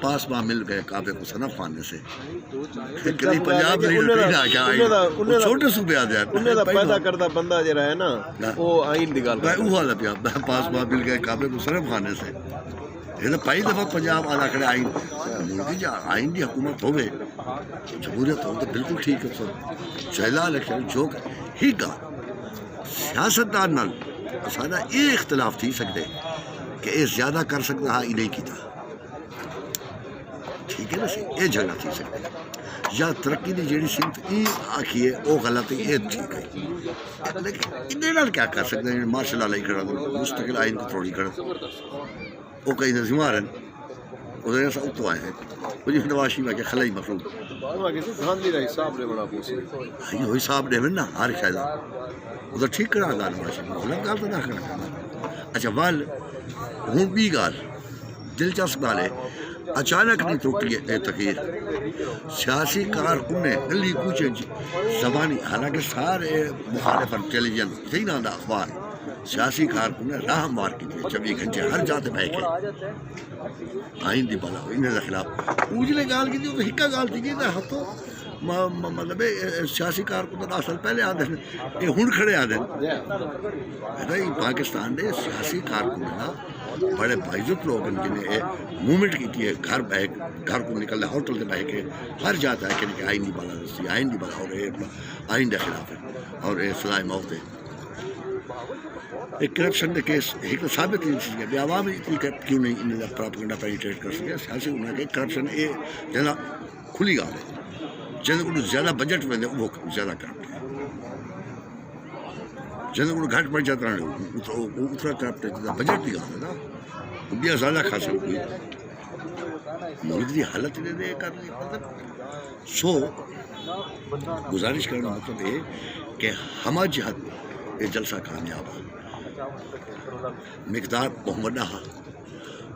پاس ماں مل گئے کعبے کو صنم خانے سے کلی پنجاب نہیں نہ کیا چھوٹے صوبے آ جائے انہیں دا پیدا کردہ بندہ جڑا ہے نا وہ آئین دی گل وہ والا پیا پاس ماں مل گئے کعبے کو صنم خانے سے یہ تو پہلی دفعہ پنجاب آدھا کھڑے آئین ملکی جا آئین دی حکومت ہوئے جمہوریت ہو تو بالکل ٹھیک ہے سب چہلا الیکشن جو ہی گا سیاستدان نال سارا یہ اختلاف تھی سکتے کہ یہ زیادہ کر سکتا ہاں یہ نہیں کیتا ٹھیک ہے نا سی یہ جھگڑا تھی سکتے یا ترقی دی جیڑی سمت یہ آکھیے وہ غلط ہے یہ ٹھیک ہے لیکن انہیں نال کیا کر سکتے ہیں ماشاء اللہ کھڑا مستقل آئین کو تھوڑی کھڑا وہ کئی نظمار ہیں ادھر ایسا اتو آئے ہیں وہ جی نواشی میں کہ خلائی مخلوق گاندھی کا حساب رہے بنا پوسی یہ حساب دے نا ہر شاید ادھر ٹھیک کرا گا نواشی میں غلط گال تو نہ کرنا اچھا وال ہوں بھی گال دلچسپ گال ہے اچانک نہیں ٹوٹی ہے تقریر سیاسی کارکن گلی کوچے زبانی حالانکہ سارے مخالف ٹیلی ویژن صحیح نہ آتا اخبار سیاسی کارکن راہ مار کی تھی 24 گھنٹے ہر جاتے بہ کے آئین دی بلا انہیں کے خلاف اجلے گال کی تھی تو ہکا گال تھی کہ ہفتوں مطلب سیاسی کارکن اصل پہلے آدھے یہ ہن کھڑے آدھے پاکستان دے سیاسی کارکن نا بڑے باعزت لوگ ہیں جنہیں موومنٹ کی ہے گھر کو نکل رہا ہوٹل سے بہ کے ہر جاتا ہے کہ آئین دی بلا دستی آئین دی بلا اور یہ آئین کے خلاف ہے اور یہ سلائے موت ہے ایک کرپشن کے کیس ایک تو ثابت نہیں چیز ہے عوام اتنی کیوں نہیں انہیں پراپگنڈا پینیٹریٹ کر سکے سیاسی انہیں کہ کرپشن یہ جنا کھلی گال ہے جن کو زیادہ بجٹ میں وہ زیادہ کرپٹ ہے جن کو گھٹ بڑھ جاتا ہے اتنا کرپٹ ہے جتنا بجٹ کی گال ہے نا بیا زیادہ خاصا کوئی ملک کی حالت انہیں کرنی مطلب سو گزارش کرنا مطلب یہ کہ ہما جہت یہ جلسہ کامیاب ہے مقدار محمد ہا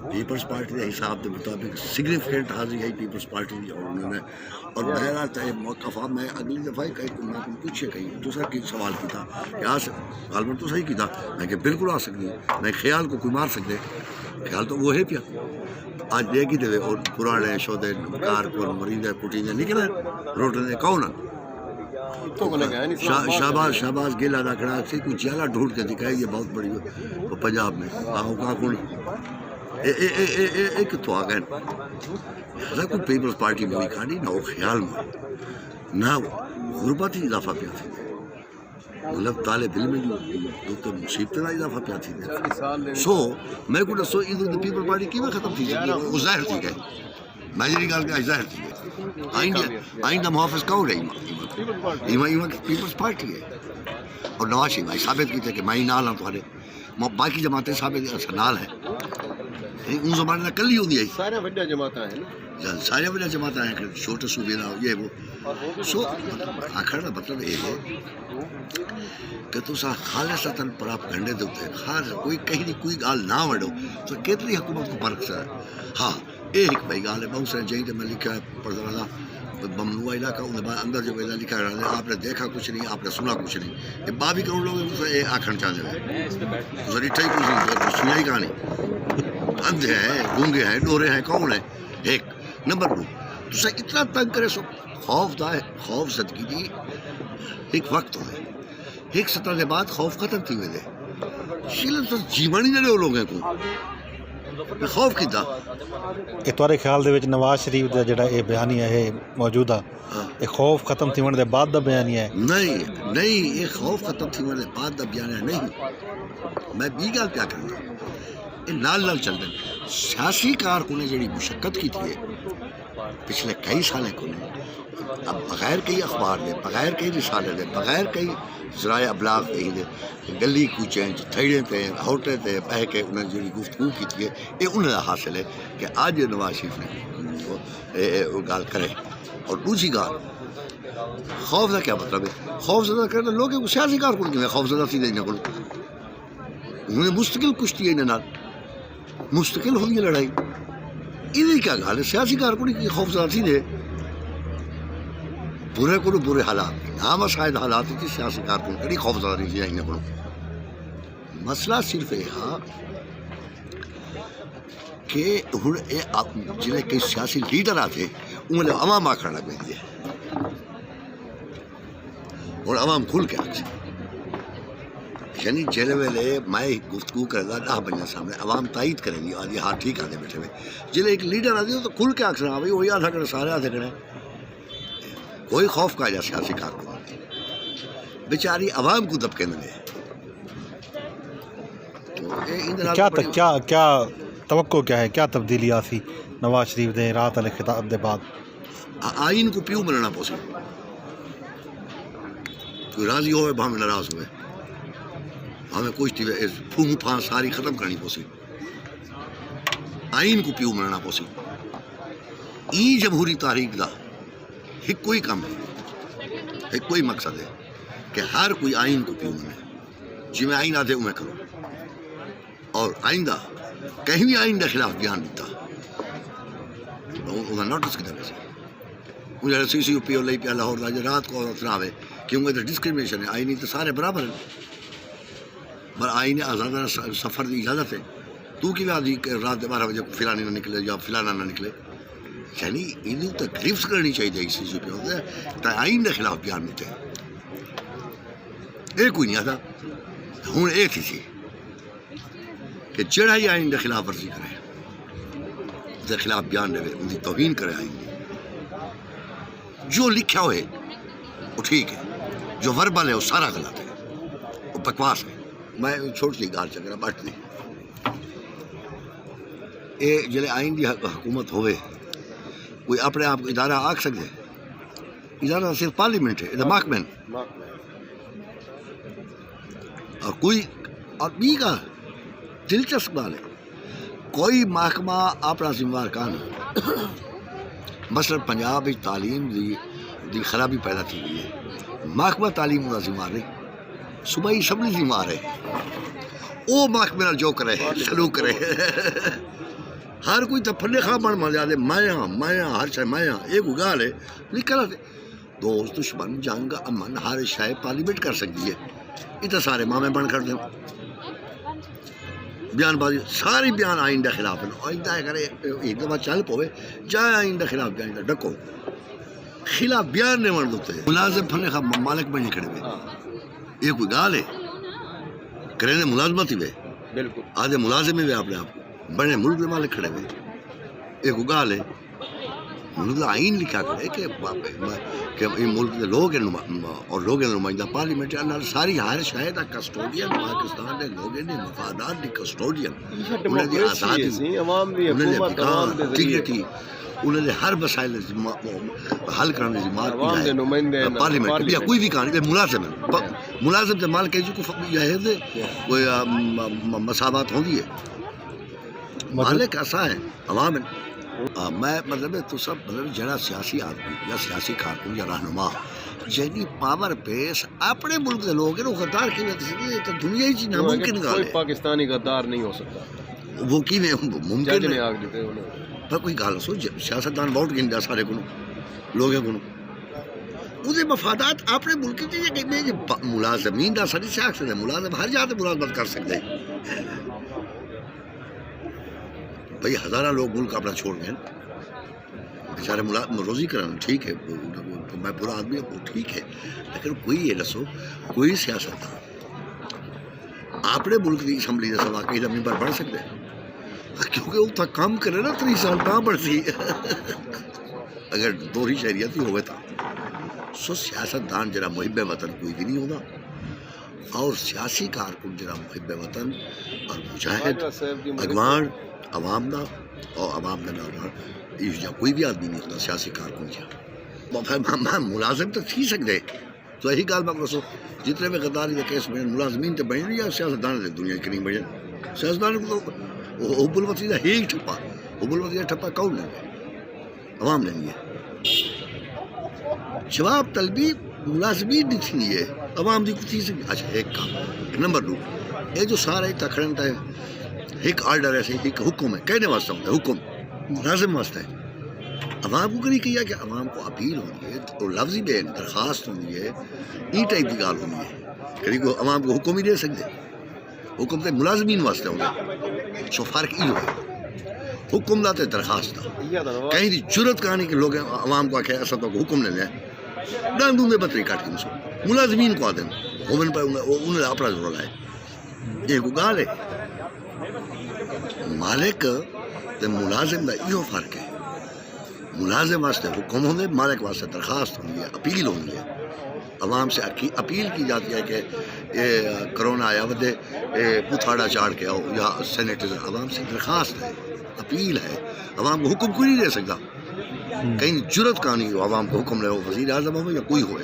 پیپلز پارٹی کے حساب کے مطابق سگنیفیکنٹ حاضری ہے پیپلز پارٹی کی اور انہوں نے اور میرا طے موقفہ میں اگلی دفعہ ہی کہیں میں پوچھے کہیں دوسرا کی سوال کیا کہ آ غالباً تو صحیح کیا میں کہ بالکل آ سکتی میں خیال کو کوئی مار سکتے خیال تو وہ ہے پیا آج دے گی دے اور پرانے شودے کار کو مریندے پٹیندے نکلے روٹنے کون شہباز گیلا رکھنا سے کوئی چیلا ڈھونڈ کے دکھائے یہ بہت بڑی پنجاب میں آہو کا کون ایک تو آ گئے ایسا کوئی پیپلز پارٹی میں نہیں کھانی نہ وہ خیال میں نہ غربت ہی اضافہ پیا تھی مطلب طالب علم میں تو مصیبت کا اضافہ پیا تھی سو میں کو دسو ادھر پیپل پارٹی کی میں ختم تھی وہ ظاہر تھی گئی میں جی گال کہ ظاہر تھی گئی آئندہ محافظ کون ہے پیپلز پارٹی ہے اور نواز شریف بھائی ثابت کیتے کہ میں ہی نال ہوں تھوڑے باقی جماعتیں ثابت اچھا نال ہے ان زمانے میں کل ہی ہوندی ہے سارے بڑے جماعتیں ہیں سارے بڑے جماعتیں ہیں چھوٹے صوبے نہ یہ وہ سو آخر کا مطلب یہ ہے کہ تسا خالصتاً پراپگنڈے دے اتنے خاص کوئی کہیں نہیں کوئی گال نہ وڑو تو کتنی حکومت کو فرق ہے ہاں ایک بھائی گال ہے بہت سارے جہیں تو میں لکھا ہے پڑھتا رہا ممنوع علاقہ ان اندر جو پہلے لکھا رہا ہے آپ نے دیکھا کچھ نہیں آپ نے سنا کچھ نہیں یہ 22 کروڑ لوگ یہ آخر چاہتے ہیں ٹھیک کچھ سنا ہی کہانی اندھے ہیں گونگے ہیں ڈورے ہیں کون ہیں ایک نمبر 2 تو اتنا تنگ کرے سو خوف دا ہے خوف زدگی دی ایک وقت ہو ہے ایک سطح کے بعد خوف ختم تھی ہوئے دے شیلن تو جیوانی نہ رہے لوگوں کو خوف کی دا تھوڑے خیال دے وچ نواز شریف دا جڑا یہ بیانیہ ہے موجودہ یہ خوف ختم تھی ہونے دے بعد دا بیانیہ ہے نہیں یہ خوف ختم تھی ہونے دے بعد دا بیانیہ نہیں میں بھی گل پیا کرنا یہ نال چل رہے سیاسی کارکنیں جڑی مشقت کی تھی پچھلے کئی سالیں کو اب بغیر کئی اخبار دے بغیر کئی رسالے دے بغیر کئی ذرائع ابلاغ دے گلی کوچے تھیڑے تے ہوٹے تے بہ کے انہیں جڑی گفتگو کی تھی یہ انہیں حاصل ہے کہ آج نواز شریف نے گال کرے اور دوسری گال خوف کا کیا مطلب ہے خوف زدہ کرنا لوگ سیاسی کارکن کی خوف زدہ تھی دے انہیں کو انہیں مستقل کشتی ہے انہیں مستقل ہوئی ہے لڑائی یہ کیا گال ہے سیاسی کارکن کی خوف زدہ تھی دے برے کو برے حالات نام شاید حالات تھی سیاسی کارکن کڑی خوف زدہ نہیں تھی انہیں کو مسئلہ صرف یہ کہ ہوں جلے کئی سیاسی لیڈر آتے انہیں عوام آخر لگ پی ہے اور عوام کھل کے آخ یعنی جہلے ویلے میں گفتگو کرے گا 10 بندے سامنے عوام تائید کریں گی آدھی ہاں ٹھیک آتے بیٹھے ہوئے جلے ایک لیڈر آتی تو کھل کے آخر بھائی وہی آدھا کرے سارے آدھے کرے کوئی خوف کا جا سیاسی کارکن بیچاری عوام کو دبکے نہ لے کیا توقع کیا ہے کیا تبدیلی آسی نواز شریف دے رات والے خطاب دے بعد آئین کو پیو ملنا پوسی کوئی راضی ہوئے بھاویں ناراض ہوئے ہمیں کچھ تھی پھون پھان ساری ختم کرنی پوسی آئین کو پیو ملنا پوسی ای جمہوری تاریخ دا ایک کوئی کام ہے ایک کوئی مقصد ہے کہ ہر کوئی آئین کو پیو ملے جی میں آئین آدھے میں کروں اور آئندہ کہیں بھی آئین کے خلاف بیان دیتا انہیں نوٹس کی طرح سے مجھے سی سی پی او لئی پیا لاہور دا رات کو عورت نہ آئے کیونکہ تو ڈسکریمنیشن ہے آئینی تو سارے برابر ہیں پر آئین آزادانہ سفر کی اجازت ہے تو کی آدھی کہ رات 12 بجے فلانی نہ نکلے یا فلانا نہ نکلے یعنی انہیں تو گرفت کرنی چاہیے سی سی پی او تو آئین کے خلاف بیان دیتے یہ کوئی نہیں آتا ہوں یہ تھی سی کہ جڑا ہی آئین کے خلاف ورزی کرے اس کے خلاف بیان دے ان کی توہین کرے آئین کی جو لکھا ہوئے وہ ٹھیک ہے جو وربل ہے وہ سارا غلط ہے وہ بکواس ہے میں چھوٹی سی گال چکرا بٹ دی یہ جلے آئین کی حکومت ہوئے کوئی اپنے آپ کو ادارہ آکھ سکتے ادارہ صرف پارلیمنٹ ہے یہ محکمہ اور کوئی اور بھی کا دلچسپ گال ہے کوئی محکمہ اپنا ذمہ وار کان مثلا پنجاب تعلیم دی خرابی پیدا تھی ہوئی ہے محکمہ تعلیم کا ذمہ وار نہیں صوبائی اسمبلی ذمہ وار ہے وہ محکمے جو کرے سلوک کرے ہر کوئی تو پھلے خواہ بن مر جاتے میں ہر شے میں ایک گال ہے نکل دوست دشمن جنگ امن ہر شے پارلیمنٹ کر سکتی ہے یہ تو سارے مامے بن کر دیں بیان بازی ساری بیان آئین کے خلاف ہے آئندہ کرے ایک دفعہ چل پوے جائے آئین کے خلاف بیان ڈکو خلاف بیان نہیں بن دیتے ملازم پھلے خواہ مالک بنے کھڑے ہوئے یہ کوئی گال ہے کریں ملازمت ہی ہوئے بالکل آدھے ملازم ہی ہوئے اپنے آپ بڑے ملک کے مالک کھڑے ہوئے ایک گال ہے ملک کا آئین لکھا کرے کہ ملک کے لوگ اور لوگ نمائندہ پارلیمنٹ ساری ہر شاید کسٹوڈین پاکستان کے لوگ مفادات کی کسٹوڈین انہیں دی آزادی انہیں ٹھیک تھی انہیں ہر مسائل حل کرنے کی مار پارلیمنٹ یا کوئی بھی کہانی ملازم ہے ملازم سے مال کہ کوئی مساوات ہوگی ہے مالک ایسا ہے عوام ہے میں مطلب تو سب مطلب جڑا سیاسی آدمی یا سیاسی کارکن یا رہنما جنی پاور پیس اپنے ملک کے لوگ ہیں وہ غدار کی تو دنیا ہی ناممکن گال ہے پاکستانی غدار نہیں ہو سکتا وہ کی ممکن ہے پر کوئی گال سو سیاستدان ووٹ گن دیا سارے کو لوگوں کو وہ مفادات اپنے ملک کے ملازمین دا ساری سے آکھ سکتے ملازم ہر جاتے ملازمت کر سکتے بھائی ہزارہ لوگ ملک اپنا چھوڑ گئے بیچارے روزی کرانا ٹھیک ہے میں برا آدمی ہوں وہ ٹھیک ہے لیکن کوئی یہ دسو کوئی سیاست اپنے ملک کی اسمبلی کا سوا کہیں ممبر بڑھ سکتے کیونکہ وہ تھا کام کرے نا 30 سال کہاں بڑھتی اگر دوہری شہریت ہی ہوئے تھا سو سیاستدان جرا محب وطن کوئی بھی نہیں ہوگا اور سیاسی کارکن جرا محب وطن اور مجاہد اگوان عوام دا اور عوام دا نہ کوئی بھی آدمی نہیں ہوتا سیاسی کارکن کیا ملازم تو تھی سکتے تو یہی گال بک رسو جتنے بھی غداری کے کیس بنے ملازمین تو بنے یا سیاستدان دنیا کی نہیں بنے سیاستدان کو تو حب الوطنی کا ہی ٹھپا حب الوطنی کا ٹھپا کون لیں گے عوام لیں گے جواب طلبی ملازمین نہیں تھی ہے عوام دی کو تھی سکتی اچھا ایک کام نمبر 2 یہ جو سارا ہی تکھڑنٹ ہے ایک آرڈر ہے ایک حکم ہے کہنے واسطہ ہوتا ہے حکم لازم واسطہ ہے عوام کو نہیں کیا کہ عوام کو اپیل ہونی ہے اور لفظی بے درخواست ہونی ہے ای ٹائپ کی گال ہونی ہے کبھی کو عوام کو حکم ہی دے سکتے حکم تو ملازمین واسطے ہوں گے سو فرق یہ ہے حکم دا تے درخواست دا یہ دا کہیں دی جرت کہانی کہ لوگ عوام کو آکھے ایسا تو حکم لے لیں ڈاندوں میں بطری کاٹ کے ملازمین کو آدھیں ہومن پر انہیں اپنا ضرور لائے یہ کو گال ہے مالک تے ملازم دا یہ فرق ہے ملازم واسطے حکم ہوندے مالک واسطے درخواست ہوندی ہے اپیل ہوندی ہے عوام سے اپیل کی جاتی ہے کہ یہ کرونا آیا ودے پتھاڑا چاڑ کے آؤ یا سینیٹائزر عوام سے درخواست ہے اپیل ہے عوام کو حکم کوئی نہیں دے سکتا کہیں جرت کہانی ہو عوام کو حکم لے ہو وزیر اعظم ہو یا کوئی ہوئے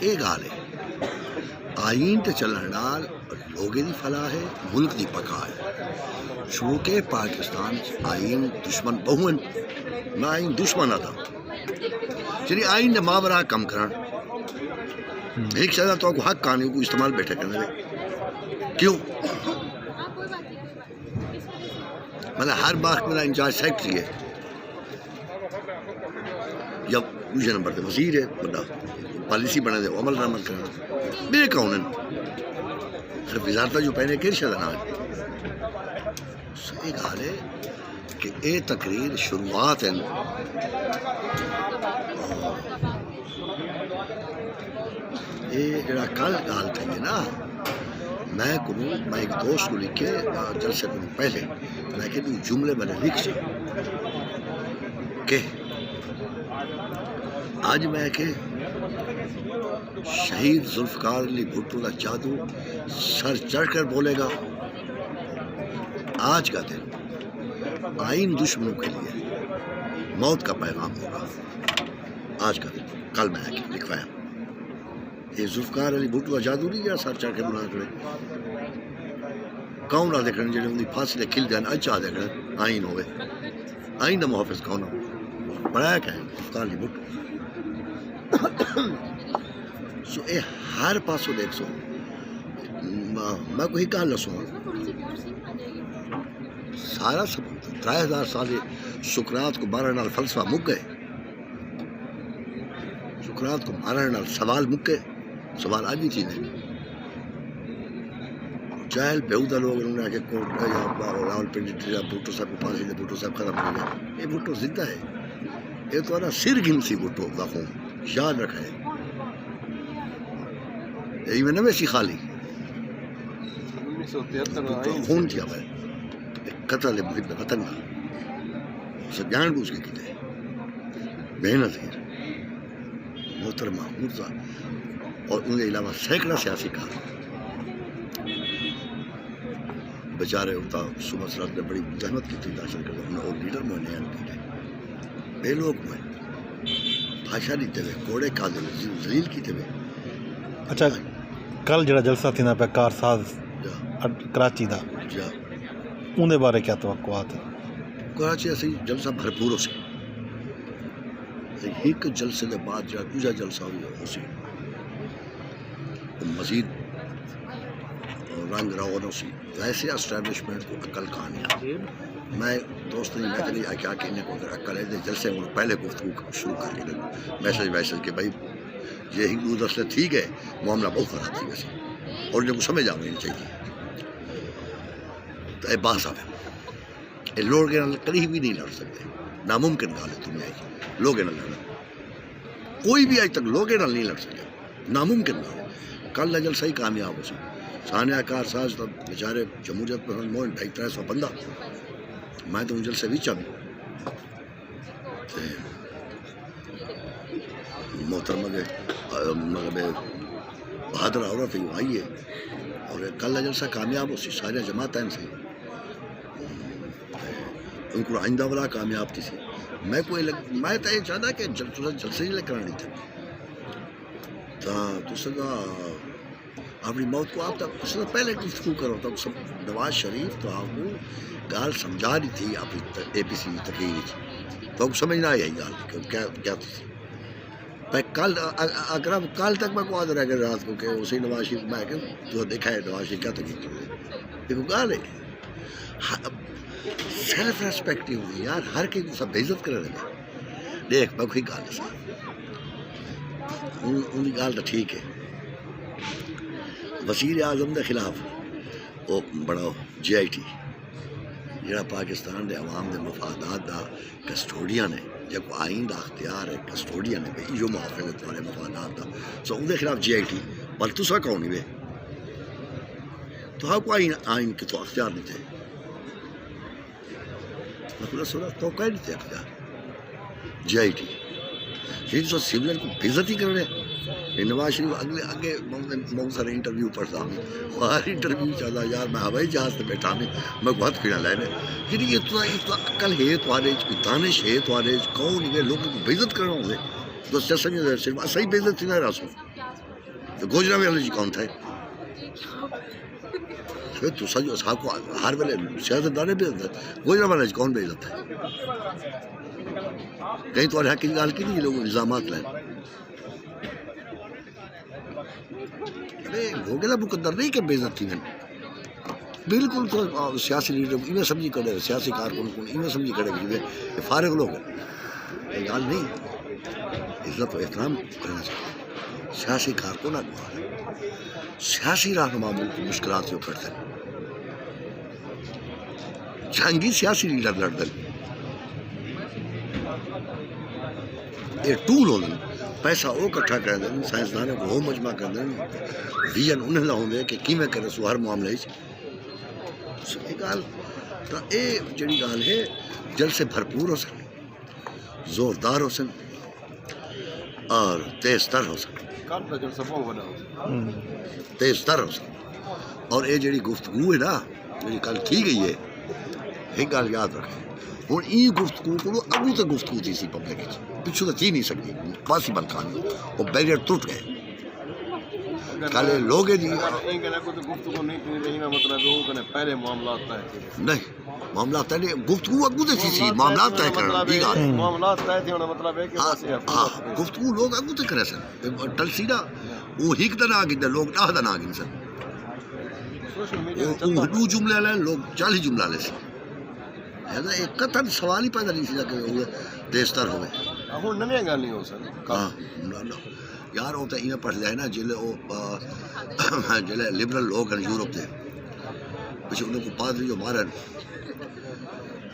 ایک حال ہے آئین تے چلن نال لوگے دی فلاح ہے ملک دی پکا ہے چونکہ پاکستان آئین دشمن بہون نہ آئین دشمن تھا چلی آئین نے ماورا کم کرن ایک شاید تو حق کہانی کو استعمال بیٹھے کرنے دے کیوں مطلب ہر باغ میرا انچارج سیکٹری ہے یا دوسرے نمبر پہ وزیر ہے بڑا پالیسی بنا دے عمل عمل کرنا بے کون ہر وزارت جو پہنے کیر شاید نہ ایک حال ہے کہ اے تقریر شروعات ہے یہ جڑا کل گال تھی نا میں ایک دوست کو لکھے جلسے کو پہلے میں کہ جملے میں نے لکھ سے کہ آج میں کہ شہید ذوالفقار علی بھٹو کا جادو سر چڑھ کر بولے گا آج کا دن آئین دشمنوں کے لیے موت کا پیغام ہوگا آج کا دن کل میں لکھوایا یہ ذوالفقار علی بھٹو کا جادو نہیں جا سر چڑھ کے بنا کرے کون نہ دیکھنے جڑے ان کی پھانسی کھل جان اچھا دیکھنے آئین ہوئے آئین کا محافظ کون ہو پڑھایا کہ ذوالفقار علی بھٹو سو اے ہر پاسو دیکھ سو میں کوئی کہا لسوں سارا سب 3000 سال سقراط کو مارن نال فلسفہ مک گئے سقراط کو مارن نال سوال مک گئے سوال آج بھی چیز ہے جاہل بیہودہ لوگ انہوں نے آگے کوٹ یا راول پنڈی یا بھٹو صاحب کو پھانسی دے بھٹو صاحب ختم ہو گئے یہ بھٹو زندہ ہے یہ تو آنا سر گھن سی بھٹو کا خون یاد رکھا ہے یہی میں نہ ویسی خالی خون کیا ہے قتل محب وطن کا اسے جان بوجھ کے کیتے محنت ہے محترمہ مرزا اور ان کے علاوہ سینکڑا سیاسی کار بیچارے ہوتا صبح سرات نے بڑی زحمت کی تھی داشت کرتا انہیں اور لیڈر میں نیان کی بے لوگ میں بھاشا نہیں تے کوڑے کھا دے زلیل کی تے اچھا کل جڑا جلسہ تھی نا پہ کارساز کراچی دا جا اندے بارے کیا توقعات ہیں کراچی ایسے جلسہ بھرپور ہو سی ایک جلسے کے بعد جا دوسرا جلسہ ہو سی مزید رنگ روان ہو سی ویسے اسٹیبلشمنٹ کو عقل کہانی میں دوست نے میں چلی آ کے انہیں کو اگر عقل ہے جلسے میں پہلے گفتگو شروع کر کے میسج کہ بھائی یہ ہندو دستے ٹھیک ہے معاملہ بہت خراب تھی ویسے اور ان کو سمجھ آ نہیں چاہیے تو اے باس آئے یہ لوگ کہیں بھی نہیں لڑ سکتے ناممکن گال ہے دنیا کی لوگ نہ لڑنا کوئی بھی آج تک لوگ نہیں لڑ سکے ناممکن گال ہے کل نہ جلسہ ہی کامیاب ہو سکے سانیہ کار ساز تو بیچارے جمہوریت پسند موہن 250-300 بندہ میں تو ان جلسے بھی چاہوں محترمہ مطلب بہادر عورت ہے وہ آئی ہے اور کل جلسہ کامیاب ہو سی سارے جماعت ہیں سے ان کو آئندہ والا کامیاب تھی سی میں کوئی میں تو یہ چاہتا کہ جلسے ہی کرانی تھی تو سدا اپنی موت کو آپ تک اس سے پہلے گفتگو کرو تب سب نواز شریف تو آپ کو گال سمجھا رہی تھی اپنی اے پی سی تقریر تو آپ سمجھنا آئی گال کیا تھی کل اگر کل تک میں کو آدھا رہ گیا رات کو کہ اسی نواز شریف میں کہ تو دیکھا ہے نواز شریف کیا تقریر کر رہے دیکھو گال ہے سیلف ریسپیکٹ ہوئی یار ہر کسی کو سب عزت کر رہے ہیں دیکھ میں کوئی گال ہے ان کی گال تو ٹھیک ہے وزیر اعظم کے خلاف وہ بڑا جے آئی ٹی جڑا پاکستان دے عوام دے مفادات دا کسٹوڈین ہے، جب آئین دا اختیار ہے کسٹوڈین ہے بھئی جو محافظ ہے تمہارے مفادات دا، سو ان دے خلاف جی آئی ٹی بل تسا کون نہیں بے تو ہاں کو آئین کے تو اختیار نہیں تھے، مطلب سنا تو کہیں نہیں تھے اختیار جی آئی ٹی یہ تو سیولر کو بےزتی کر رہے ہیں۔ نواز شریف اگے بہت سارے انٹرویو پڑھتا ہوں، ہر انٹرویو چاہتا یار میں ہوائی جہاز پہ بیٹھا ہوں میں بہت پیڑا لینے یعنی یہ تو عقل ہے تھوڑے کوئی دانش ہے تھوڑے کون ہے لوگوں کو بےزت کرنا ہوگے تو سمجھ صرف صحیح بےزت تھی نہ راسو تو گوجرا والے جی کون تھے تو سجو صاحب کو ہر ویلے سیاست دانے بےزت ہے، گوجرا والے جی کون بےزت ہے؟ کہیں تو حق کی گال کی نہیں لوگ الزامات لائیں لوگ مقدر نہیں کہ بےزت تھی بالکل تو سیاسی لیڈر ایویں سمجھی کرے سیاسی کارکن کو ایویں سمجھی کرے کہ فارغ لوگ ہیں، یہ گال نہیں، عزت و احترام کرنا چاہیے سیاسی کارکن سیاسی رہنما ملک مشکلات سے کرتے ہیں، جنگی سیاسی لیڈر لڑتے ہیں، یہ ٹول ہو پیسہ وہ کٹھا کر دیں سائنسدانوں کو وہ مجمع کر دیں ویژن انہیں نہ ہوندے کہ کیویں کرے سو ہر معاملے یہ گال تو یہ جڑی گال ہے جل سے بھرپور ہو سکے زوردار ہو سکے اور تیز تر ہو سکے تیز تر ہو سکے اور یہ جڑی گفتگو ہے نا جڑی کل کی گئی ہے ایک گال یاد رکھیں ہوں یہ گفتگو کو اگوں تو گفتگو تھی سی پبلک پچھو تو تھی نہیں سکتی پاسبل کہانی وہ بیریئر ٹوٹ گئے کل لوگ جی پہلے معاملات نہیں معاملات طے گفتگو اگوں تو تھی سی معاملات طے کرنا بھی گال معاملات طے تھے مطلب ہے کہ ہاں گفتگو لوگ اگوں تو کرے سن ٹلسی نا وہ ہک دن آ گئے لوگ 10 دن آ گئے سن وہ 2 جملے لیں لوگ 40 جملہ لے سن ایک قطن سوال ہی پیدا نہیں سی کہ ہوئے دیستر ہوئے ہوں نویں گل نہیں ہو سکتی ہاں یار وہ تو ایویں پڑھ لیا ہے نا جلے وہ جلے لبرل لوگ ہیں یورپ کے پچھے انہوں کو پادری جو مارن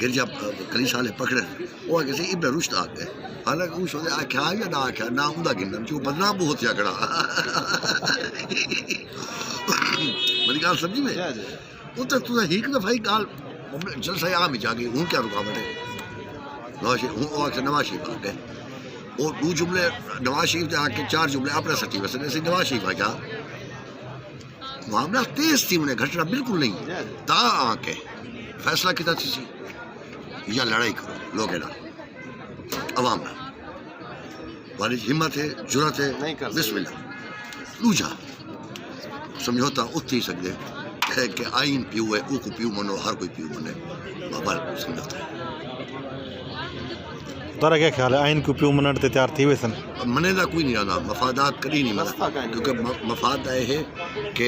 گرجا کلیسا والے پکڑے وہ کسی ابن رشد آ گئے حالانکہ اس نے آخیا یا نہ آخیا نہ اوندا گنن جو بدنام بہت یا کڑا میری گال سمجھی میں وہ تو ایک دفعہ ہی گال جلسہ عام جا گئی ہوں کیا رکاوٹ ہے نواز شریف نواز شریف آ گئے وہ 2 جملے نواز شریف آ کے 4 جملے اپنے سٹی ویسے ایسے نواز شریف آ کیا معاملہ تیز تھی انہیں گھٹنا بالکل نہیں تا آ کے فیصلہ کیا تھی سی یا لڑائی کرو لوگ نا عوام نا والی ہمت ہے جرت ہے بسم اللہ دوجا سمجھوتا اتھی ہی سکتے کہ آئین پیو ہے او کو پیو منو ہر کوئی پیو منے بابا سمجھوتا ہے تارا کیا خیال ہے آئین کو پیو منن تے تیار تھی ویسن منے دا کوئی نہیں آتا مفادات کری نہیں منا کیونکہ مفاد ہے کہ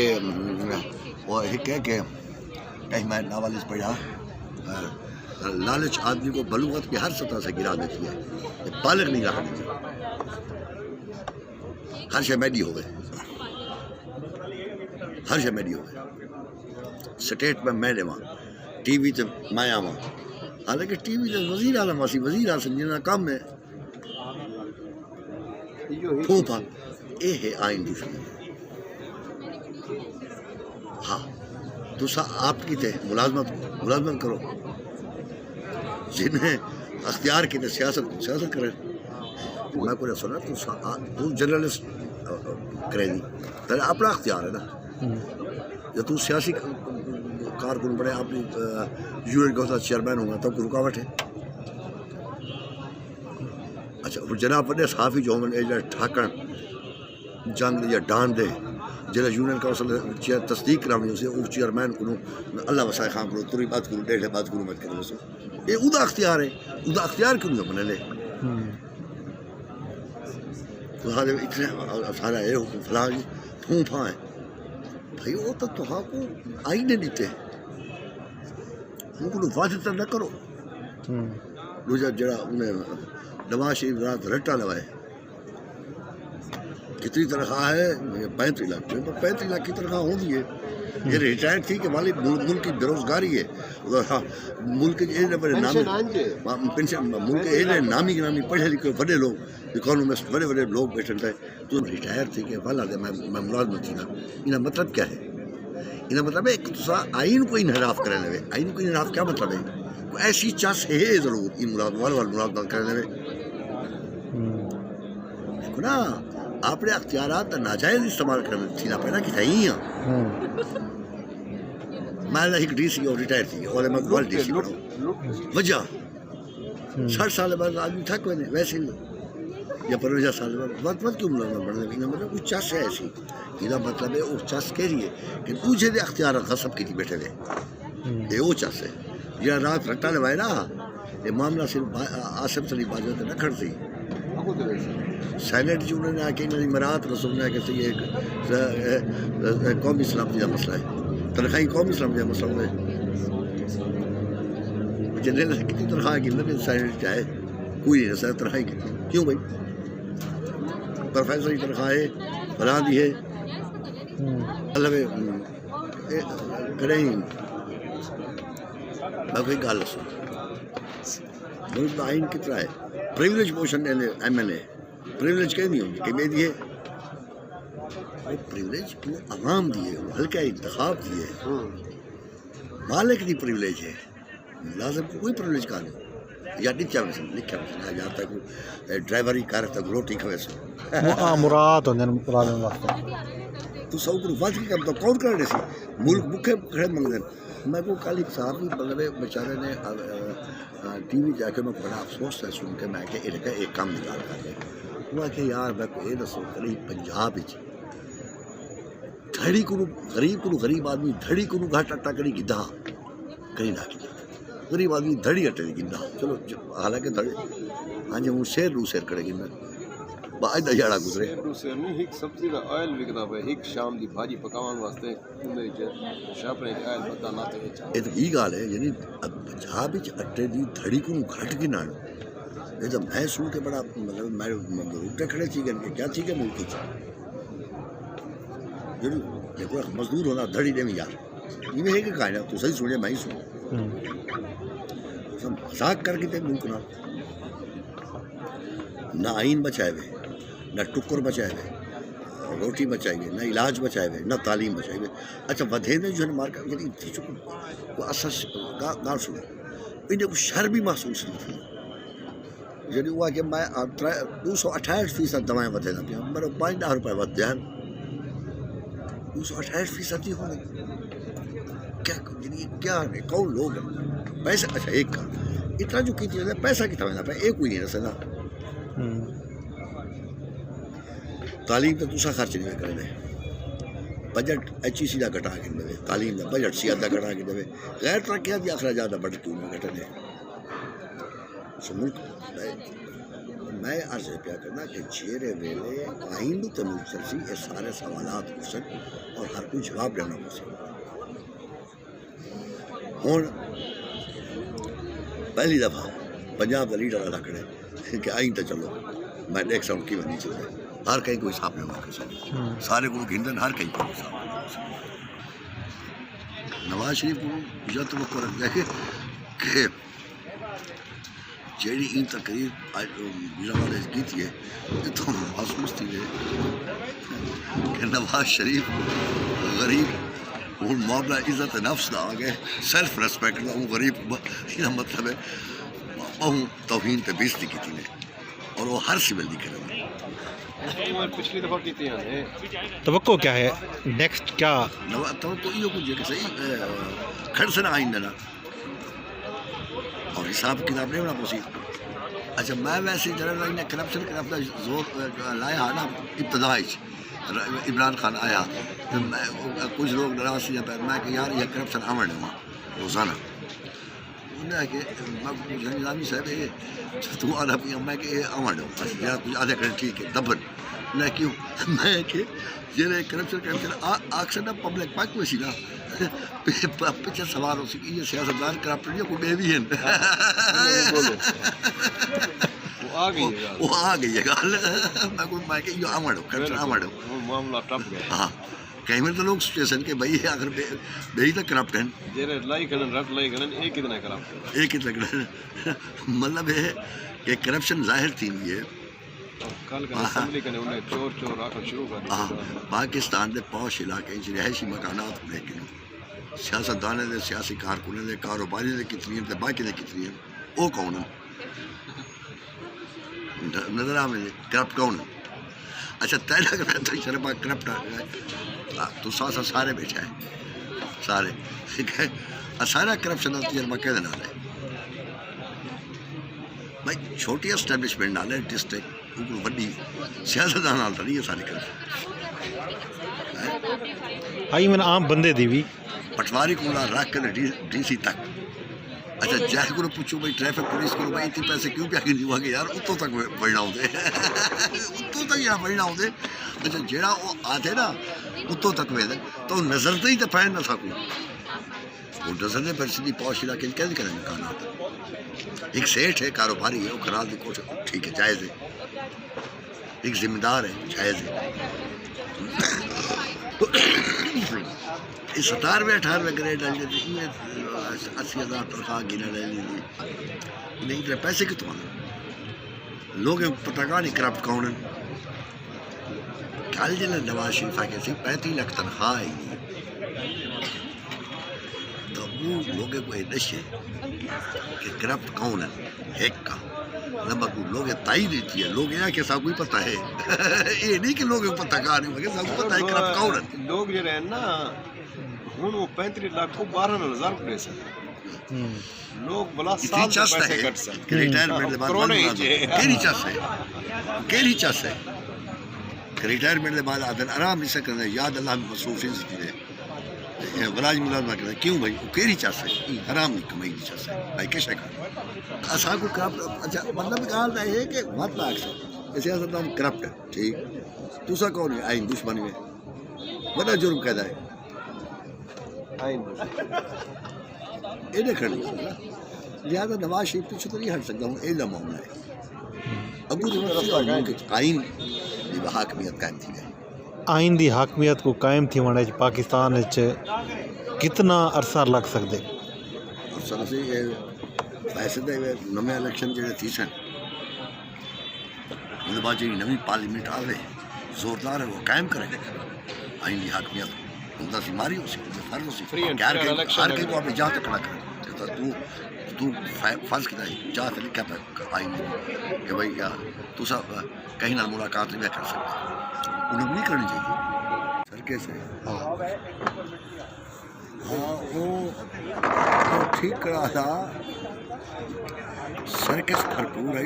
وہ ایک ہے کہ کہیں میں ناوالس پڑھا لالچ آدمی کو بلوغت کی ہر سطح سے گرا دیتی ہے یہ بالغ نہیں رہا دیتی ہر شے میڈی ہو گئے ہر شے میڈی ہو گئے سٹیٹ میں میں دماں ٹی وی تے میں آواں حالانکہ ٹی وی تے وزیر اعظم اسی وزیر اعظم جنہاں کام ہے پھوپا یہ ہے آئین دشمن ہاں دوسرا آپ کی تے ملازمت کرو جنہیں اختیار کی تے سیاست کرے میں کو سنا تو جرنلسٹ کرے دی تیرا اپنا اختیار ہے نا یا تو سیاسی کارکن بڑے اپنی یونٹ کا چیئرمین ہوگا تب کو رکاوٹ ہے اچھا جناب وڈے صحافی جو ہوں ٹھاکن جنگ یا ڈان دے جہاں یونین کونسل تصدیق کرانی اسے وہ چیئرمین کو اللہ وسائے خان کرو تری بات کرو ڈیڑھ بات کرو مت کرو بس یہ ادا اختیار ہے ادا اختیار کیوں نہیں بنے لے اتنے سارا یہ حکم فلاں جی پھوں پھاں ہے بھائی وہ تو تہاں کو آئی نہیں دیتے ان کو واضح نہ کرو دوجا جڑا انہیں نواز شریف رات رٹا لوائے کتنی تنخواہ ہے؟ 35 لاکھ 35 لاکھ کی تنخواہ ہوتی ہے. یہ ریٹائر تھی کہ والی ملک کی بے روزگاری ہے. ملک بڑے نامی پینشن ملک نامی پڑھے لکھے بڑے لوگ اکانومسٹ بڑے لوگ بیٹھے تھے تو ریٹائر تھی کہ والا میں ملازم تھی نا. یہ مطلب کیا ہے؟ یہ مطلب ہے کہ آئین کو انحراف کرنے لگے. آئین کو انحراف کیا مطلب ہے؟ ایسی چس ہے ضرور یہ ملازمت کرنے لگے. دیکھو نا اپنے اختیارات ناجائز استعمال کرنے تھی نا پہنا کہ تھی میں ایک ڈی سی اور ریٹائر تھی اور میں گول ڈی سی بناؤں وجہ 60 سال بعد آدمی تھا کوئی نہیں ویسے نہیں یا 50 سال بعد وقت کیوں ملازمت بڑھنے لگی. مطلب کوئی چس ہے ایسی. یہ مطلب ہے وہ چس کہہ رہی ہے کہ تجھے دے اختیارات غصب کی تھی بیٹھے ہوئے. یہ وہ چس ہے یہ رات رٹا لوائے نا. یہ معاملہ صرف آصف سلی باجوہ نہ کھڑ سی سینٹ جو انہوں نے آ کے انہوں نے مرات رسول نے آ کے یہ قومی سلامتی کا مسئلہ ہے. تنخواہی قومی سلامتی کا مسئلہ ہے. جنرل کتنی تنخواہ کی سینٹ چاہے کوئی نہیں سر تنخواہی کی کیوں بھائی پروفیسر کی تنخواہ ہے بنا دی ہے مطلب کریں میں کوئی گال سن ملک کا آئین کتنا ہے. Privilege position M L A privilege کہیں نہیں ہوگی کہ میں دیے پریولیج وہ عوام دیے ہلکا انتخاب دیے مالک دی پریولیج ہے. ملازم کو کوئی پریولیج کا نہیں یا لکھا جہاں تک ڈرائیور ہی کار تک روٹی کھوے سو مراد ہوندے ملازم واسطے تو سو کو وقت کی کم تو کون کرنے سی ملک بکھے کھڑے منگتے. میں کو کل ایک صاحب مطلب بیچارے نے ٹی وی جا کے میں بڑا افسوس ہے سن کے میں کہ ایک کام نکال کر دے. وہ کہ یار میں کو یہ دسو کری پنجاب دھڑی کو غریب آدمی دھڑی کو گھٹ اٹا کری گدھا کری نہ گدھا غریب آدمی دھڑی اٹے گندا چلو حالانکہ دھڑی ہاں جی ہوں شیر رو شیر کھڑے گندا باج دا جاڑا گزرے ایک سبزی کا آئل وکدا پے ایک شام دی بھاجی پکاون واسطے اندر شاپنے آئل پتا نہ تے یہ تو یہ گال ہے یعنی پنجاب وچ اٹے دی دھڑی کو گھٹ گنا یہ تو میں سن کے بڑا مطلب میں روٹے کھڑے تھی کہ کیا تھی کہ ملک دیکھو مزدور ہونا دھڑی دے میں یار یہ ہے کہ کہنا تو صحیح سنے میں ہی سنوں مذاق کر کے ملک نہ آئین بچائے ہوئے نہ ٹکر بچائے ہوئے روٹی بچائے ہوئے نہ علاج بچائے ہوئے نہ تعلیم بچائے ہوئے. اچھا ودھے نے جو ہے مارکیٹ یعنی کو اصل گال سنو انہیں کو شر بھی محسوس نہیں تھی یعنی ہوا کہ میں 268% دوائیں ودھے نہ پیا میرے 5 روپے ود دیا 268% ہی ہونے کیا کون لوگ ہیں پیسہ. اچھا ایک کا اتنا جو کی چیز ہے پیسہ کتنا نہ پہ ایک کوئی نہیں رسے نا. تعلیم تو دوسرا خرچ نہیں کرنے بجٹ ایچ ای سی کا گھٹا کے دے تعلیم کا بجٹ سی آدھا گھٹا کے دے غیر ترقیاتی اخراجات کا بجٹ کیوں نہ گھٹنے. ملک میں عرض پیا کرنا کہ چیرے ویلے آئین تے ملک چلسی یہ سارے سوالات پوچھن اور ہر کوئی جواب دینا پوچھے. ہوں پہلی دفعہ پنجاب کا لیڈر ادا کرے کہ آئین تو چلو میں ایک ساؤنڈ کی بنی چلے ہر کہیں کوئی حساب نہیں ہونا کسی سارے کو گھندن ہر کہیں کوئی حساب نہیں. نواز شریف کو یہ توقع رکھ دیا کہ جیڑی این تقریر میرا والے کی تھی تو محسوس تھی کہ نواز شریف غریب وہ معاملہ عزت نفس کا آ گئے سیلف ریسپیکٹ کا وہ غریب یہ مطلب ہے بہو توہین تے بےزتی کی تھی نے اور وہ ہر سول دی کرے پچھلی دفعہ کیتی ہیں. توقع کیا ہے نیکسٹ کیا توقع یہ کچھ ہے کہ صحیح کھڑ سے نہ آئین دینا اور حساب کتاب نہیں ہونا پوسی. اچھا میں ویسے جنرل نے کرپشن کا اپنا زور لایا نا ابتدا عمران خان آیا کچھ لوگ ناراض تھے میں کہ یار یہ کرپشن آمن ہے روزانہ انہیں کہ نظامی صاحب یہ تو آدھا پیا میں کہ یہ آمن ہے یا کچھ آدھے کریں ٹھیک ہے دبن نہ کیوں میں کہ یہ کرپشن آکشن نہ پبلک پاک میں سی نا پیچھے سوال ہو سکی یہ سیاستدان کرپٹن یا کوئی بے بھی ہیں آ گئی ہے گل وہ آ گئی ہے گل میں کہ یہ آوڑو کرپشن آوڑو معاملہ ٹپ گیا ہاں کئی بار تو لوگ سوچے سن کہ بھائی اگر بھائی تو کرپٹ ہیں جیرے لائی کھڑن رٹ لائی کھڑن ایک کتنا کرپٹ ایک ہی لگنا مطلب ہے کہ کرپشن ظاہر تھی ہوئی ہے کل کل اسمبلی کنے انہیں چور چور آکر شروع کر ہاں دیا پاکستان دے پوش علاقے رہائشی مکانات ہونے کے سیاستدانے دے سیاسی کارکنیں دے کاروباری دے کتنی ہیں باقی دے کتنی ہیں وہ کون ہیں نظر آمیں کرپٹ کون ہیں اچھا طے لگ رہا ہے تو شرپا کرپٹ تو سارے بیٹھا ہے سارے ٹھیک ہے سارا کرپشن کا تجربہ کہہ دینا ہے بھائی چھوٹی اسٹیبلشمنٹ نال ہے ڈسٹرکٹ وڈی سیاستدان نال تو نہیں ہے ساری کرپشن آئی میں عام بندے دی بھی پٹواری کو رکھ کر ڈی سی تک اچھا جائے کو پوچھو بھائی ٹریفک پولیس کو بھائی اتنے پیسے کیوں پیا کے نہیں ہوا کہ یار اتوں تک بڑھنا ہوتے اتوں تک یار بڑھنا ہوتے اچھا جہاں وہ آتے نا اتوں تک وے تو نظر تو ہی تو پہ نہ سکوں وہ نظر نے پھر سیدھی پوش علاقے کیسے کریں مکانات ایک سیٹھ ہے کاروباری ہے وہ کرا دی کوشش ٹھیک ہے جائز ہے ایک ذمہ دار ہے جائز ہے 17ویں گریڈ 80,000 تنخواہ گنا لے لی نہیں اتنے پیسے کتوں آنے لوگ پتہ کا نہیں کرپٹ کون ہیں کل جلد نواز شریف آ کے 35 لاکھ تنخواہ آئی تو وہ لوگ کو یہ نشے کہ کرپٹ کون ہے ایک کا نمبر کو لوگ تائید دیتی ہے لوگ یہ کہ سب کو پتہ ہے یہ نہیں کہ لوگ پتہ کا نہیں مگر سب کو پتہ ہے کرپٹ کون ہے لوگ جو رہے نا ہوں وہ 35 لاکھ کو 12,000 دے سکتے لوگ بلا سال کے پیسے کٹ سکتے ریٹائرمنٹ کیری چاس ہے ریٹائرمنٹ کے بعد آدھن آرام نہیں سکتے یاد اللہ میں مصروف ہیں وراج ملازمہ کرنا کیوں بھائی وہ کیری چاس ہے حرام نہیں کمائی نہیں چاس ہے بھائی کیسے کر اصا کو کرپٹ اچھا مطلب کہا ہے کہ مت لاکھ سیاست دان کرپٹ ہے ٹھیک تسا کون ہے آئین دشمنی میں بڑا جرم قیدا ہے یہ کھڑی لہٰذا نواز شریف پیچھے تو نہیں ہٹ سکتا ہوں یہ معاملہ ہے ابو آئین کی حاکمیت قائم تھی ہے آئین دی حاکمیت کو قائم تھی ونے پاکستان کتنا عرصہ لگ سکتے اور سر سے ویسے تو نمے الیکشن جڑے تھی سن ان بعد جی نوی پارلیمنٹ آوے زوردار ہے وہ قائم کرے آئین دی حاکمیت ان سی ماری ہو سی فرض ہو سی ہر کے کو اپنی جہاں تک کھڑا کرے تو فرض کیا جہاں تک لکھا پہ آئین کہ بھائی تو سب کہیں نہ ملاقات نہیں کر سکتے انہیں نہیں کرنی چاہیے سر کیسے ہاں وہ ٹھیک کرا تھا سرکس بھرپور ہے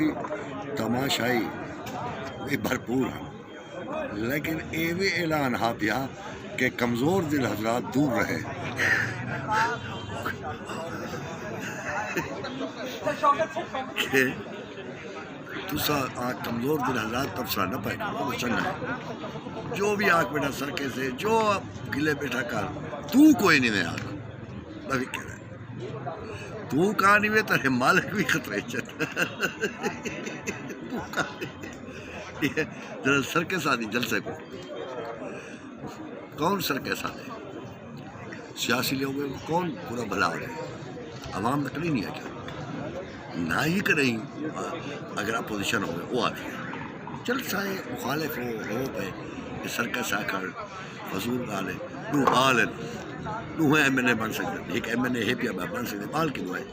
تماشائی یہ بھرپور ہے لیکن یہ بھی اعلان ہا پیا کہ کمزور دل حضرات دور رہے کہ تسا کمزور دل حضرات تبصرہ نہ پائے گا چنگا ہے جو بھی آنکھ بیٹھا سرکے سے جو گلے بیٹھا کر تو کوئی نہیں میں آنکھ میں بھی کہہ رہا ہے تو کہاں نہیں میں ترے مالک بھی خطرے چل ذرا سرکے ساتھی جلسے کو کون سرکے ساتھ سیاسی لوگوں کو کون پورا بھلا ہو رہا ہے عوام نکلی نہیں ہے کیا نہ ہی کریں اگر اپوزیشن ہو وہ آ گئی چل سائے مخالف ہو پہ یہ سرکس آ کر فضول گال ہے نو بال ہے نو ایم این اے بن سکتے ایک ایم این اے ہے پیا بن سکتے بال کی دعائیں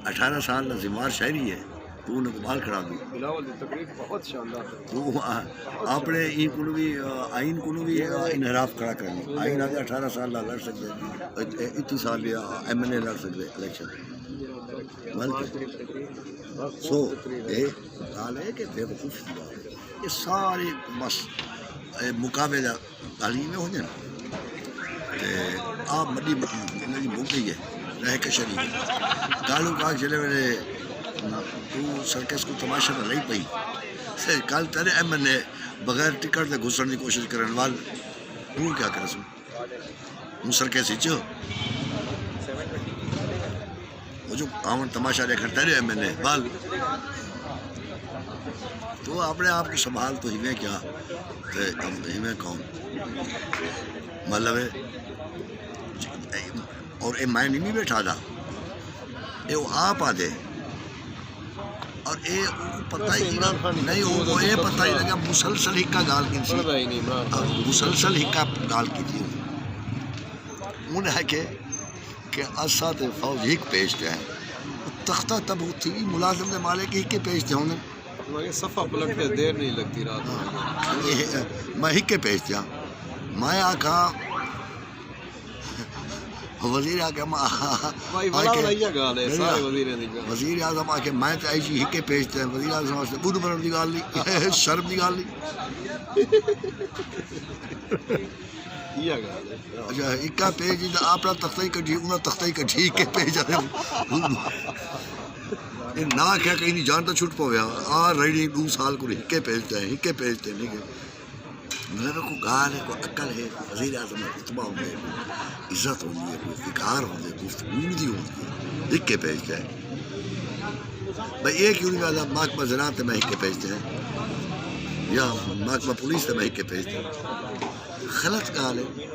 18 سال کا ذمہ شہری ہے تو انہیں کو بال کھڑا دوں بلاول دی تقریر بہت شاندار تو اپنے این کو بھی آئین کو بھی انحراف کھڑا کرنی آئین آگے 18 سال لڑ سکتے اتنی سال ایم این اے لڑ سکتے الیکشن سو یہ گال ہے کہ بے وقوف یہ سارے بس مقابلے تعلیم ہو جائے آپ مڈی مک گئی ہے رہ کے شریف کالو کاغ چلے میرے تو سرکس کو تماشا نہ لئی پئی کل تیرے ایم این اے بغیر ٹکٹ دے گھسن کی کوشش کرنے وال تو کیا کرے سو ہوں سرکس ہچ وہ جو آمن تماشا دیکھ تیرے ایم این اے بال تو اپنے آپ کی سنبھال تو ہمیں کیا ہمیں کون مطلب اور اے میں نہیں بیٹھا تھا اے وہ آپ آ دے اور اے پتہ ہی نہیں وہ یہ پتہ ہی لگا مسلسل ہکا گال کی تھی مسلسل ہکا گال کی تھی انہیں ہے کہ اسا تے فوج ہک پیش تے ہیں تختہ تب تھی ملازم دے مالے کی ہکے پیش تے ہونے صفحہ پلٹتے دیر نہیں لگتی رات میں ہکے پیش تے میں آکھا وزیر اعظم وزیر اعظم آ کے میں تو ایسی ہکے پیشتے ہیں وزیر اعظم واسطے بدھ بننے کی گال نہیں شرم کی گال نہیں اچھا ہکا پیج اپنا تختہ ہی کٹھی انہیں تختہ ہی کٹھی ہکے پیج نہ کیا کہیں نہیں جان تو چھٹ پویا آ رہی 2 سال کو ہکے پیجتے ہیں ہکے پیجتے ہیں مطلب کوئی گال ہے کوئی عقل ہے وزیر اعظم رتبہ ہوتے کوئی عزت ہوتی ہے کوئی فکار ہوتے گفتگو دی ہوتی ہے ہکے پیجتے ہیں بھائی یہ کیوں نہیں کہا محکمہ زراعت میں ہکے پیجتے ہیں یا محکمہ پولیس سے میں ہکے پیجتے ہیں غلط گال ہے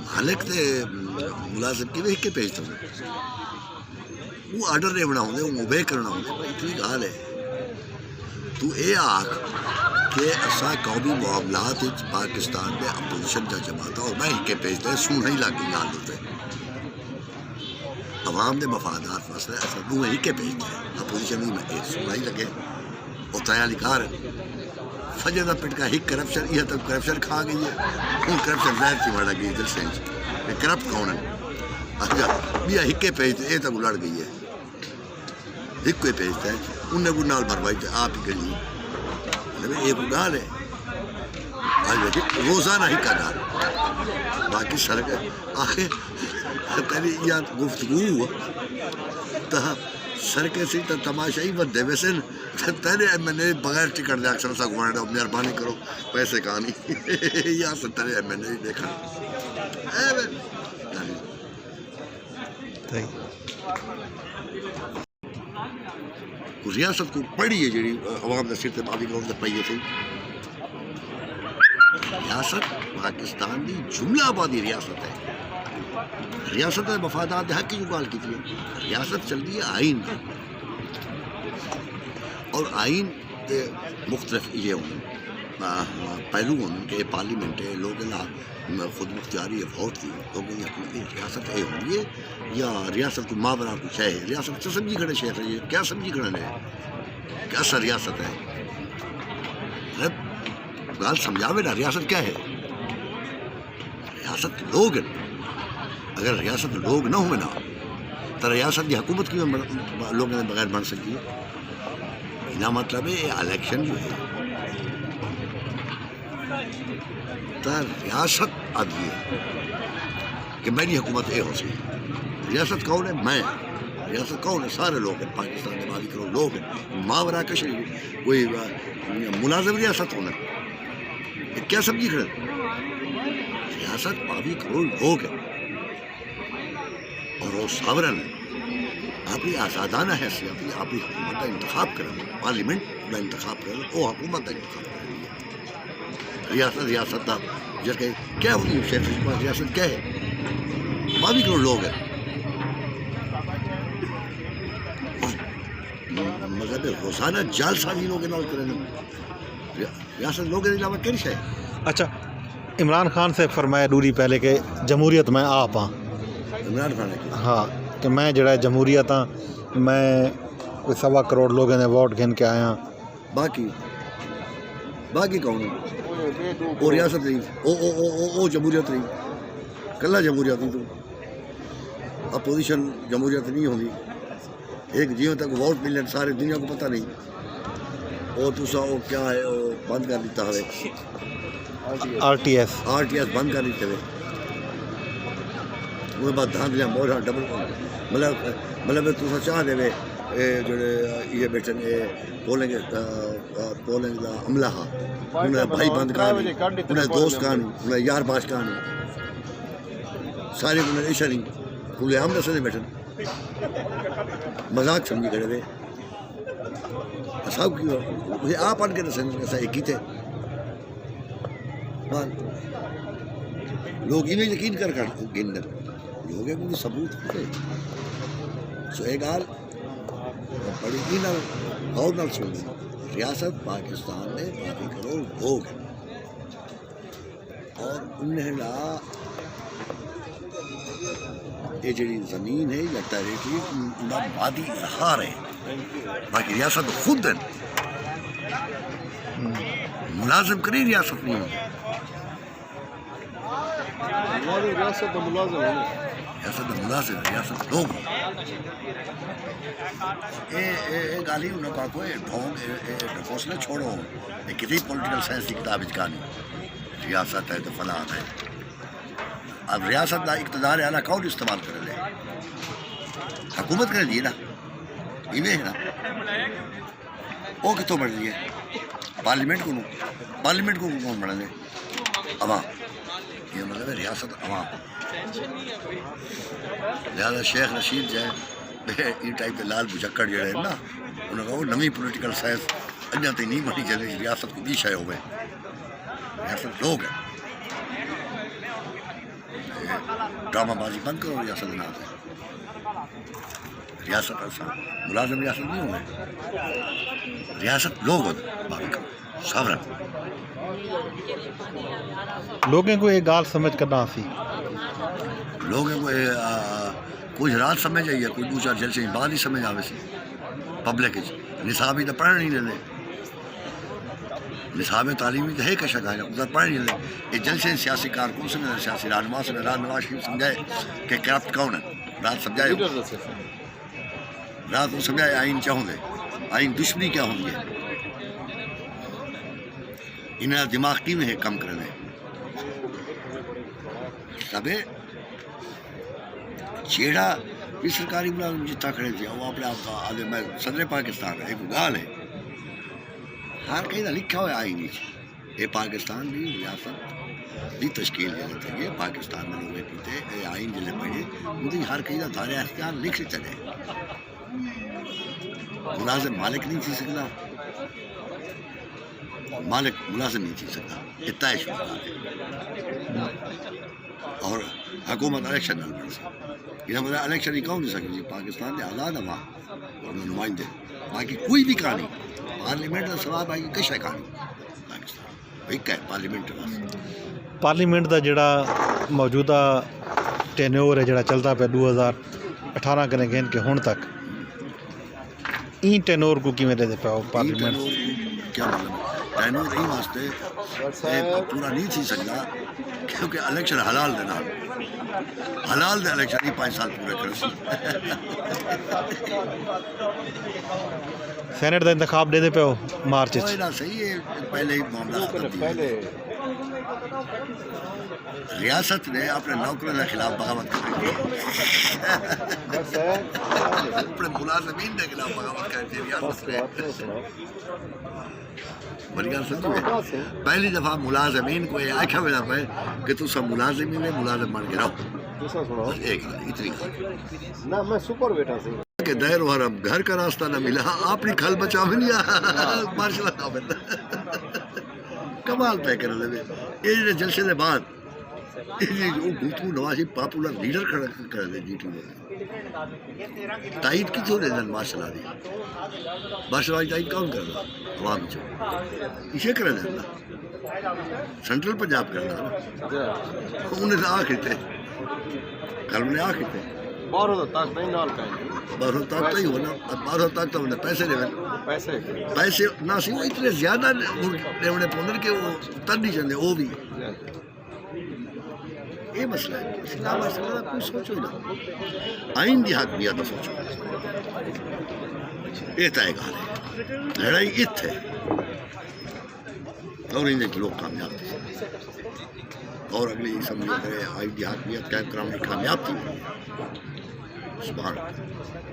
مالک تے ملازم کی بھی ہکے پیجتے ہوں وہ آرڈر نہیں بنا ہوتے وہ اوبے کرنا ہوتے بھائی اتنی گال ہے تو اے آکھ کہ اسا قومی معاملات پاکستان میں اپوزیشن کا جماعت اور میں ہکے پیجتے ہیں سو نہیں لاگی گال ہوتے عوام نے مفادات واسطے ایسا دو ہکے پیجتے ہیں اپوزیشن ہی میں سو نہیں لگے اور تیار لکھا رہے فجر دا پٹ کا ہک کرپشن یہ تک کرپشن کھا گئی ہے وہ کرپشن زہر کی بڑھ گئی دل سے کہ کرپٹ کون ہے اچھا بیا ہکے پیجتے یہ تک لڑ گئی ہے ہکے پیجتے ہیں انہیں کو نال بھروائی تھے آپ ہی گلی ایک گال ہے آج روزانہ ہی کا گال باقی سڑک آخر پہلے یہ گفتگو تو سڑکیں سی تو تماشا ہی بندے ویسے تیرے ایم این اے بغیر ٹکٹ دے اکثر سا گھمانے دو مہربانی کرو پیسے کا نہیں یا سے تیرے ایم این اے دیکھا ریاست کو پڑھی ہے جی عوام نے سر بادی کرو پہ تھی ریاست پاکستان کی جملہ آبادی ریاست ہے ریاست مفادات حق کی جو گال کی تھی ریاست چلتی ہے آئین اور آئین کے مختلف یہ پہلو ہوں کہ پارلیمنٹ ہے لوگ خود مختاری ووٹ کی لوگوں کی حکومت ریاست یہ ہوں گی یا ریاست کو ماورا کچھ ہے ریاست سے سمجھی کھڑے شہر ہے کیا سمجھی کھڑے ہے کیسا ریاست ہے گال سمجھاوے نا ریاست کیا ہے ریاست لوگ اگر ریاست لوگ نہ ہوئے نا تو ریاست کی حکومت کی لوگوں نے بغیر بن سکتی ہے نا مطلب ہے الیکشن جو ہے تو ریاست آدمی ہے کہ میری حکومت یہ ہو سکتی ریاست کون ہے میں ریاست کون ہے سارے لوگ ہیں پاکستان کے 22 کروڑ لوگ ہیں ماورا کشی کوئی ملازم ریاست ہونا کیا سمجھی کھڑے ریاست 22 کروڑ لوگ ہیں اور وہ ساورن ہے اپنی آزادانہ حیثیت اپنی حکومت کا انتخاب کریں پارلیمنٹ کا انتخاب کریں وہ حکومت کا انتخاب کریں ریاست کا جیسے کیا ہوتی ہے ریاست کیا ہے 22 کروڑ لوگ ہیں مطلب روزانہ جال سازی لوگ کریں ریاست لوگ کے علاوہ کیا ہے اچھا عمران خان سے فرمایا دوری پہلے کہ جمہوریت میں آپ ہاں عمران خان ہے ہاں کہ میں جڑا جمہوریت ہاں میں کوئی 1.25 کروڑ لوگوں نے ووٹ گن کے آیا باقی کون ہے وہ ریاست رہی او جمہوریت رہی کلا جمہوریت نہیں تو اپوزیشن جمہوریت نہیں ہوگی ایک جیوں تک ووٹ ملنے سارے دنیا کو پتہ نہیں وہ تو وہ کیا ہے وہ بند کر دیتا ہے آر ٹی ایس بند کر دیتے ہوئے وہ بعد دھان دیا بہت ڈبل مطلب تو چاہ دے جڑے یہ بیٹھے پولنگ کا عملہ ہا انہیں بھائی بند کہانی انہیں دوست کہانی انہیں یار باش کہانی سارے انہیں ایشا نہیں کھلے عام دسے بیٹھے مذاق سمجھی کھڑے ہوئے سب کی مجھے آپ پڑھ کے دسیں ایسا ایک ہی تھے لوگ انہیں یقین کر گن لوگ ہے مجھے ثبوت ہوتے سو ایک گال بڑی کی نہ غور نہ سن ریاست پاکستان میں 22 کروڑ لوگ ہیں اور انہیں یہ جڑی زمین ہے یا ٹیریٹری وادی اظہار ہے باقی ریاست خود ہے ملازم کری ریاست نہیں ہوگی ریاست ملازم ہے ریاست ملازم ریاست لوگ گالی انہوں کا کوئی ڈھونگ ڈھکوسلے چھوڑو یہ کسی پولیٹیکل سائنس کی کتاب کہانی ریاست ہے تو فلاں ہے اب ریاست کا اقتدار اعلیٰ کون استعمال کر لے حکومت کر لیے نا ایویں ہے نا وہ کتوں بڑھ لیے پارلیمنٹ کو کون بڑھ لے عوام یہ مطلب ہے ریاست عوام لہٰذا شیخ رشید جو ہے یہ ٹائپ کے لال بجکڑ جڑے ہیں نا انہوں نے وہ نویں پولیٹیکل سائنس اجا تھی نہیں بنی چلے ریاست کو بھی شے ہوئے ریاست لوگ ہیں ڈرامہ بازی بند کرو ریاست نام سے ریاست ایسا ملازم ریاست نہیں ہوئے ریاست لوگ ہوتے سورن لوگوں کو ایک گال سمجھ کرنا سی لوگوں کو کچھ رات سمجھ آئی ہے کوئی دو چار جلسے بعد ہی سمجھ آوے سی پبلک نصاب ہی تو پڑھنے نہیں لے نصاب تعلیمی تو ہے کہ شکا ہے ادھر پڑھ نہیں لے یہ جلسے سیاسی کارکن سمجھے سیاسی رہنما سمجھے راز نواز شریف سمجھائے کہ کرپٹ کون ہے رات سمجھائے رات وہ سمجھائے آئین چاہوں گے آئین دشمنی کیا ہوں گے انہیں دماغ کی میں ہے کم کرنے سبے چیڑا بھی سرکاری ملازم جتنا کھڑے تھے وہ اپنے آپ کا آدھے میں صدر پاکستان ہے ایک گال ہے ہر کہیں لکھا ہوا آئی نہیں یہ پاکستان بھی ریاست بھی تشکیل جلد ہے یہ پاکستان میں لوگ پیتے یہ آئین جلد پڑھے مجھے ہر کہیں دھارے اختیار لکھ چلے ملازم مالک نہیں تھی سکتا مالک ملازم نہیں تھی سکتا اتنا شروع اور حکومت الیکشن نہ لڑ سکتی یہ مطلب الیکشن ہی کہوں نہیں سکتی جی پاکستان کے آزاد عوام اور نمائندے باقی کوئی بھی کہانی پارلیمنٹ کا سوال باقی کشا کہانی پاکستان ایک ہے پارلیمنٹ پارلیمنٹ کا جڑا موجودہ ٹینیور ہے جڑا چلتا پہ 2018 کنے گین کے ہون تک این ٹینور کو کی میرے دے پہ پارلیمنٹ کیا مطلب ٹینور ہی واسطے پورا نہیں تھی سکتا کیونکہ الیکشن حلال دینا حلال دے الیکشن ہی 5 سال پورے کر سی سینٹ دا انتخاب دے دے پہ ہو مارچ کوئی نہ صحیح ہے پہلے ہی معاملہ ختم تھی ریاست نے اپنے نوکروں کے خلاف بغاوت کر دی اپنے ملازمین کے خلاف بغاوت کر دی ریاست نے بڑی گل سمجھو پہلی دفعہ ملازمین کو یہ آخیا ہوا پہ کہ تو سب ملازمین ملازم بن کے رہو ایک اتنی نہ میں سپر بیٹا سی کہ دیر وہاں گھر کا راستہ نہ ملا اپنی کھل بچا بھی نہیں ماشاء اللہ کمال پہ کر لے یہ جلسے کے بعد گفتگو نواز شریف پاپولر لیڈر کھڑا کر دے جی ٹی وی تائید کتوں دے دن ماشاء اللہ دی ماشاء اللہ تائید کون کر رہا عوام چو اسے کر دیں نا سینٹرل پنجاب کرنا انہیں آخر تھے کل انہیں آخر تھے بارہ تک نہیں نال کہیں بارہ تک تو ہی ہونا بارہ تک تو انہیں پیسے دے پیسے نہ سی وہ اتنے زیادہ دیونے پوندر کہ وہ تر نہیں چلے وہ بھی یہ مسئلہ ہے اسلام مسئلہ کوئی سوچو ہی نہ آئین دی حاکمیت نہ سوچو یہ طے گال ہے لڑائی ات ہے اور ان لوگ کامیاب تھے اور اگلی سمجھو کرے آئین دی حاکمیت قائم کرانے کامیاب تھی سبحان اللہ